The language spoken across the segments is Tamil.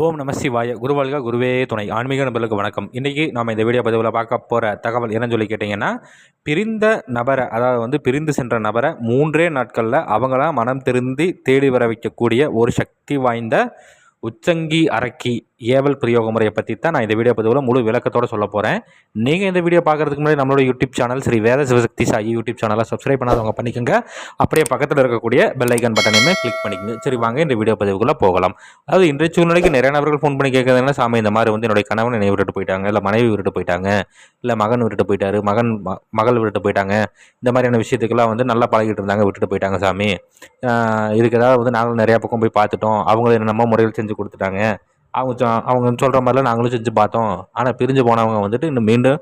ஓம் நம சிவாய. குருவாழ்க குருவே துணை. ஆன்மீக நபர்களுக்கு வணக்கம். இன்றைக்கி நாம் இந்த வீடியோ பதிவில் பார்க்க போகிற தகவல் என்னன்னு சொல்லி கேட்டிங்கன்னா, பிரிந்த நபரை, அதாவது பிரிந்து சென்ற நபரை 3 நாட்களில் அவங்களா மனம் திருந்தி தேடி வர வைக்கக்கூடிய ஒரு சக்தி வாய்ந்த உச்சங்கி அரக்கி ஏவல் பிரயோக முறையை பற்றி தான் நான் இந்த வீடியோ பதிவில் முழு விளக்கத்தோடு சொல்ல போகிறேன். நீங்கள் இந்த வீடியோ பார்க்குறதுக்கு முன்னாடி நம்மளோட யூடியூப் சேனல் ஸ்ரீ வேத சிவசக்தி சாயி யூடியூப் சேனலை சப்ஸ்கிரைப் பண்ணாதவங்க பண்ணிக்கோங்க. அப்படியே பக்கத்தில் இருக்கக்கூடிய பெல் ஐக்கான் பட்டனையுமே கிளிக் பண்ணிக்கோங்க. சரி, வாங்க இந்த வீடியோ பதிவுக்குள்ளே போகலாம். அதாவது இன்றைய சூழ்நிலைக்கு நிறைய நபர்கள் ஃபோன் பண்ணி கேட்குறதுனா, சாமி இந்த மாதிரி என்னுடைய கணவன் என்னை விட்டுட்டு போயிட்டாங்க, இல்லை மனைவி விட்டுட்டு போயிட்டாங்க, இல்லை மகன் விட்டுட்டு போயிட்டாரு, மகள் விட்டுட்டு போயிட்டாங்க, இந்த மாதிரியான விஷயத்துக்கெல்லாம் நல்லா பழகிட்டு இருந்தாங்க, விட்டுட்டு போயிட்டாங்க சாமி. இதுக்கு ஏதாவது நாங்களும் நிறையா பக்கம் போய் பார்த்துட்டோம், அவங்களும் நம்ம முறையில் செஞ்சு கொடுத்துட்டாங்க, அவங்க சொல்கிற மாதிரிலாம் நாங்களும் செஞ்சு பார்த்தோம். ஆனால் பிரிஞ்சு போனவங்க இன்னும் மீண்டும்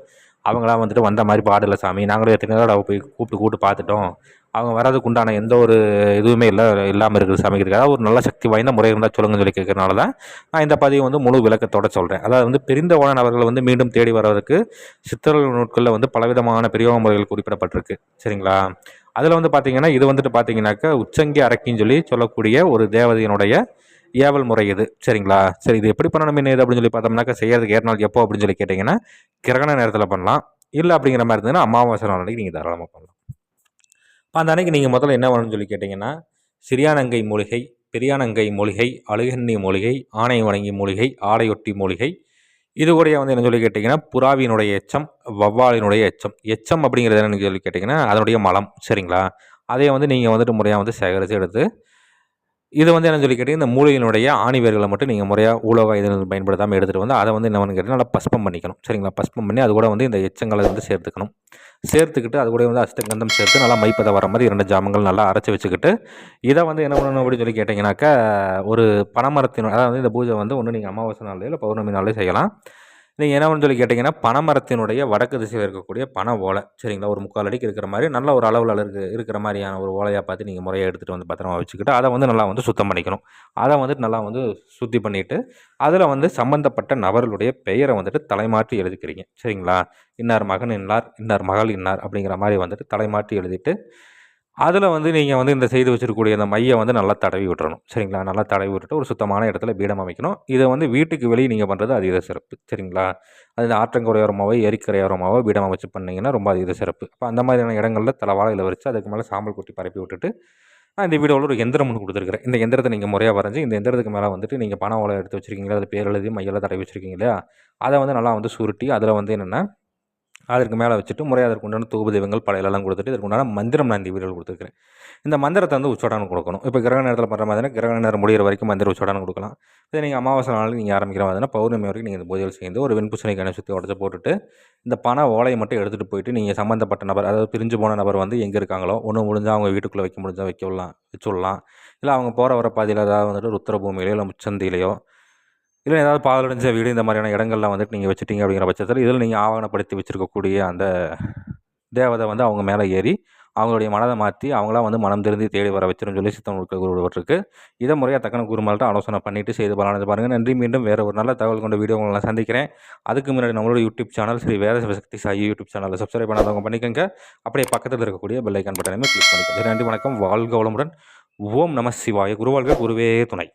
அவங்களாம் வந்த மாதிரி பாடலை சாமி. நாங்களும் எத்தனை நாள் போய் கூப்பிட்டு பார்த்துட்டோம், அவங்க வர்றதுக்கு உண்டான எந்த ஒரு இதுவுமே இல்லாமல் இருக்குது சமைக்கிறதுக்காக ஒரு நல்ல சக்தி வாய்ந்த முறை இருந்தால் சொல்லுங்கன்னு சொல்லி கேட்கறனால தான் நான் இந்த பதிவு முழு விளக்கத்தோடு சொல்கிறேன். அதாவது பிரிந்த உணவர்கள் மீண்டும் தேடி வர்றதுக்கு சித்தர்கள் நூட்களில் பலவிதமான பிரயோக முறைகள் குறிப்பிடப்பட்டிருக்கு. சரிங்களா? அதில் பார்த்தீங்கன்னா, இது பார்த்தீங்கன்னாக்கா உச்சங்கி அரக்கின்னு சொல்லக்கூடிய ஒரு தேவதையினுடைய ஏவல் முறை இது. சரிங்களா? சரி, இது எப்படி பண்ணணும் என்ன அப்படின்னு சொல்லி பார்த்தோம்னாக்கா, செய்யறதுக்கு ஏற நாள் எப்போ அப்படின்னு சொல்லி கேட்டிங்கன்னா, கிரகண நேரத்தில் பண்ணலாம். இல்லை அப்படிங்கிற மாதிரி இருந்ததுன்னா அமாவாசை நாள் அன்றைக்கி நீங்கள் தாராளமாக பண்ணலாம். அந்த அன்னைக்கு நீங்கள் முதல்ல என்ன வேணும்னு சொல்லி கேட்டிங்கன்னா, சிறியானங்கை மூலிகை, பெரியானங்கை மூலிகை, அழுகண்ணி மூலிகை, ஆணை வணங்கி மூலிகை, ஆடையொட்டி மூலிகை, இது கூட என்ன சொல்லி கேட்டிங்கன்னா, புறாவினுடைய எச்சம், வவ்வாலினுடைய எச்சம். எச்சம் அப்படிங்கிறது என்னன்னு சொல்லி கேட்டிங்கன்னா, அதனுடைய மலம். சரிங்களா? அதை நீங்கள் முறையாக சேகரித்து எடுத்து, இது என்னன்னு சொல்லி கேட்டிங்கன்னா, இந்த மூலிகையினுடைய ஆணிவேர்களை மட்டும் நீங்கள் முறையாக உலோக இது பயன்படுத்தாமல் எடுத்துகிட்டு அதை என்னன்னு கேட்டிங்கன்னா, நல்லா பஸ்பம் பண்ணிக்கணும். சரிங்களா? பஸ்பம் பண்ணி அது கூட இந்த எச்சங்களை சேர்த்துக்கணும். சேர்த்துக்கிட்டு அது கூட அஷ்டகந்தம் சேர்த்து நல்லா மைப்பதை வர மாதிரி 2 ஜாமங்கள் நல்லா அரைச்சி வச்சுக்கிட்டு, இதை என்ன பண்ணணும் அப்படின்னு சொல்லி கேட்டிங்கனாக்கா, ஒரு பனைமரத்தின், அதாவது இந்த பூஜை ஒன்று நீங்கள் அமாவாசை நாள்லையோ இல்லை பௌர்ணமி நாள்லையோ செய்யலாம். நீங்கள் என்ன சொல்லி கேட்டிங்கன்னா, பனைமரத்தினுடைய வடக்கு திசையில் இருக்கக்கூடிய பனை ஓலை. சரிங்களா? ஒரு 3/4 அடிக்கு இருக்கிற மாதிரி நல்ல ஒரு அளவில் இருக்கிற மாதிரியான ஒரு ஓலையாக பார்த்து நீங்கள் முறையாக எடுத்துகிட்டு பத்திரமா வச்சுக்கிட்டு, அதை நல்லா சுத்தம் பண்ணிக்கணும். அதை நல்லா சுத்தி பண்ணிவிட்டு, அதில் சம்மந்தப்பட்ட நபர்களுடைய பெயரை தலைமாற்றி எழுதிக்கிறீங்க. சரிங்களா? இன்னார் மகன் இன்னார், இன்னார் மகள் இன்னார் அப்படிங்கிற மாதிரி தலைமாற்றி எழுதிட்டு, அதில் நீங்கள் இந்த செய்து வச்சிருக்கக்கூடிய அந்த மையை நல்லா தடவி விட்டுறணும். சரிங்களா? நல்லா தடவி விட்டுட்டு ஒரு சுத்தமான இடத்துல பீடம் அமைக்கணும். இதை வீட்டுக்கு வெளியே நீங்கள் பண்ணுறது அதீத சிறப்பு. சரிங்களா? அது ஆற்றங்கரையோரமாவோ ஏரிக்கரையோரமாவோ பீடம் அமைச்சு பண்ணிங்கன்னா ரொம்ப அதீத சிறப்பு. அப்போ அந்த மாதிரியான இடங்களில் தலைவாழையில் வச்சு அதுக்கு மேலே சாம்பல் கொட்டி பரப்பி விட்டுட்டு, நான் இந்த வீடியோவில் ஒரு எந்திரம் ஒன்று கொடுத்துருக்குறேன். இந்த எந்திரத்தை நீங்கள் முறையாக வரைஞ்சி, இந்த எந்திரத்துக்கு மேலே நீங்கள் பண ஓலை எடுத்து வச்சுருக்கீங்களா, அது பேர் எழுதி மையெல்லாம் தடவி வச்சுருக்கீங்க இல்லையா, அதை நல்லா சுருட்டி அதில் என்னென்னா அதற்கு மேலே வச்சுட்டு முறையாக அதற்கு உண்டான தூப தெய்வங்கள் படையலெல்லாம் கொடுத்துட்டு, இதற்கு உண்டான மந்திரம் நான் இந்த வீடியோவில் கொடுத்துருக்கிறேன். இந்த மந்திரத்தை உச்சோடனம் கொடுக்கணும். இப்போ கிரகண நேரத்தில் பண்ணுற மாதிரினா கிரகண நேரம் முடிகிற வரைக்கும் மந்திர உச்சோடனம் கொடுக்கலாம். இதே நீங்கள் அமாவாசை நாள் நீங்கள் ஆரம்பிக்கிற மாதிரினா பௌர்ணமி வரைக்கும் நீங்கள் இந்த பூஜைகள் செய்து ஒரு வெண்பூசணி கணை சுற்றி உடச்சி போட்டுட்டு, இந்த பண ஓலையை மட்டும் எடுத்துகிட்டு போயிட்டு நீங்கள் சம்மந்தப்பட்ட நபர், அதாவது பிரிஞ்சு போன நபர் எங்கே இருக்காங்களோ, ஒன்று முடிஞ்சால் அவங்க வீட்டுக்குள்ளே வைக்க முடிஞ்சால் வச்சுடலாம். இல்லை அவங்க போகிற வர பாதையில் ஏதாவது ருத்ரபூமியிலையோ இல்லை முச்சந்தியிலையோ இல்லை ஏதாவது பாழடைஞ்ச வீடு இந்த மாதிரியான இடங்கள்லாம் நீங்கள் வச்சுட்டீங்க அப்படிங்கிற பட்சத்தில், இதில் நீங்கள் ஆவணப்படுத்தி வச்சுருக்கக்கூடிய அந்த தேவதை அவங்க மேலே ஏறி அவங்களுடைய மனதை மாற்றி அவங்களா மனம் திருந்தி தேடி வர வச்சிருன்னு சொல்லி சித்தம் கொடுக்கப்பட்டிருக்கு. இதை முறையாக தக்கன குருமால்கிட்ட ஆலோசனை பண்ணிவிட்டு செய்து பலனடைஞ்சு பாருங்கள். நன்றி. மீண்டும் வேறு ஒரு நல்ல தகவல் கொண்ட வீடியோ உங்களை சந்திக்கிறேன். அதுக்கு முன்னாடி நம்மளோட யூடியூப் சேனல் ஸ்ரீ வேத சிவசக்தி சாயி யூடியூப் சேனலை சப்ஸ்கிரைப் பண்ணாதவங்க பண்ணிக்கோங்க. அப்படியே பக்கத்தில் இருக்கக்கூடிய பெல் ஐக்கான் பட்டனையுமே கிளிக் பண்ணிக்கோங்க. நன்றி, வணக்கம். வாழ்க வளமுடன். ஓம் நம சிவாய. குருவாழ்க குருவே துணை.